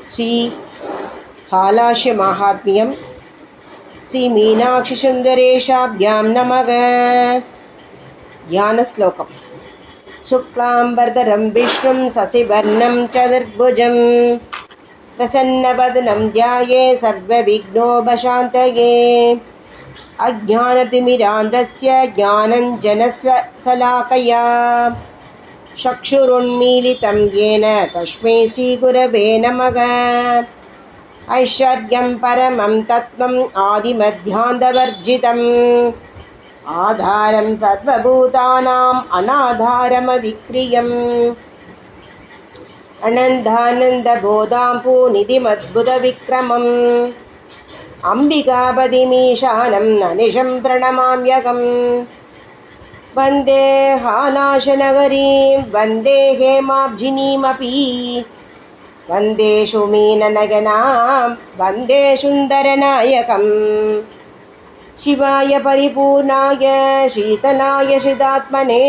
ஸ்ரீ ஹாலாஷ்ய மாஹாத்மியம். ஸ்ரீ மீனாட்சி சுந்தரேஷாப்யாம் நமக. தியான ஸ்லோகம். சுக்லாம்பரதரம் விஷ்ணும் சசிவர்ணம் சதுர்புஜம் பிரசன்னவதனம் த்யாயே சர்வவிக்னோபசாந்தயே. அஜ்ஞானதிமிராந்தஸ்ய ஞானஞ்சனசலாகயா சக்ஷுருன்மீலிதம் येन தஸ்மை ஸ்ரீகுரவே நமக. ஐஸ்வர்யம் பரமம் தத்வம் ஆதிமத்யாந்தவர்ஜிதம் ஆதாரம் சர்வபூதானாம் அநாதாரமவிக்ரியம் அனந்தானந்தபோதாம் பூநிதிமத்புதவிக்ரமம் அம்பிகாபதிமீஷானம் அனிஷம் பிரணமாம்யகம். வந்தே ஹாலாஷநகரீம் வந்தே ஹேமாப்ஜினீமபி வந்தே சுமீனநகனாம் வந்தே சுந்தரநாயகம். சிவாய பரிபூர்ணாய சீதலாய சிதாத்மனே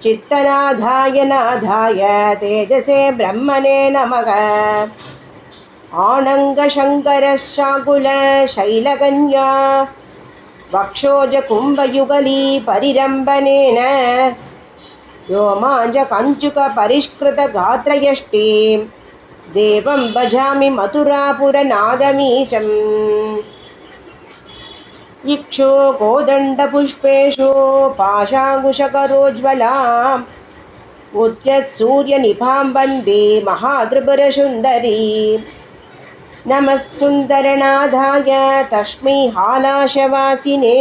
சித்தநாதாய நாதாய தேஜசே பிரம்மணே நமக. ஆனங்கசங்கரசாகுல சைலகன்யா வக்ஷோஜகும்பயுகலீ பரிரம்பனேன ரோமாஞ்சகஞ்சுகபரிஷ்கிருதகாத்ரயஷ்டீம் தேவம் பஜாமி மதுராபுரநாதமீசம். இக்ஷோ கோதண்டபுஷ்பேஷு பாஷாங்குஷகரோஜ்வலாம் உத்யத் சூரியநிபாம் வந்தே மகாத்ரிபுரசுந்தரி. நமः சுந்தரநாதாய தஸ்மை ஹாலாஷவாசினே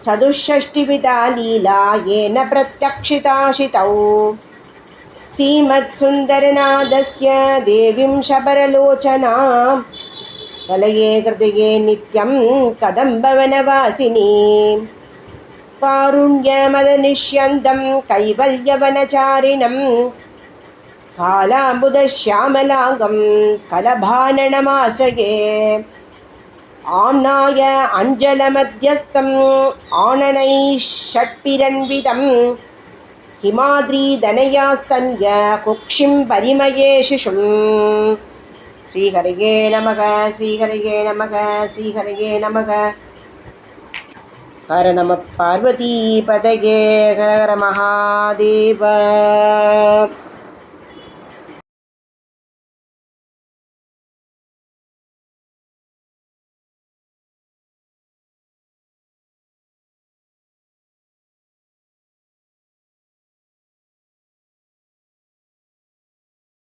சதுஷ்ஷஷ்டிவிதா லீலா येन பிரத்யக்ஷிதாசிதௌ. ஸ்ரீமத்சுந்தரநாதஸ்ய தேவீம் சபரலோச்சனாம் கலயே கிருதயே நித்யம் கதம்பவனவாசினீம். காருண்யமதனிஷ்யந்தம் கைவல்யவனச்சாரிணம் காலாம்புதश्यामलाङ्गं கலபானனமாஸ்ரயே. ஆம்னாய அஞ்சலமத்யஸ்தம் ஆனனைஷட்பிரன்விதம் ஹிமாத்ரீதனயாஸ்தன்ய குக்ஷிம் பரிமயே சிசும். ஸ்ரீஹரயே நமக ஸ்ரீஹரயே நமக ஸ்ரீஹரயே நமக. ஹர நம பார்வதி பதயே ஹர ஹர மகாதேவ.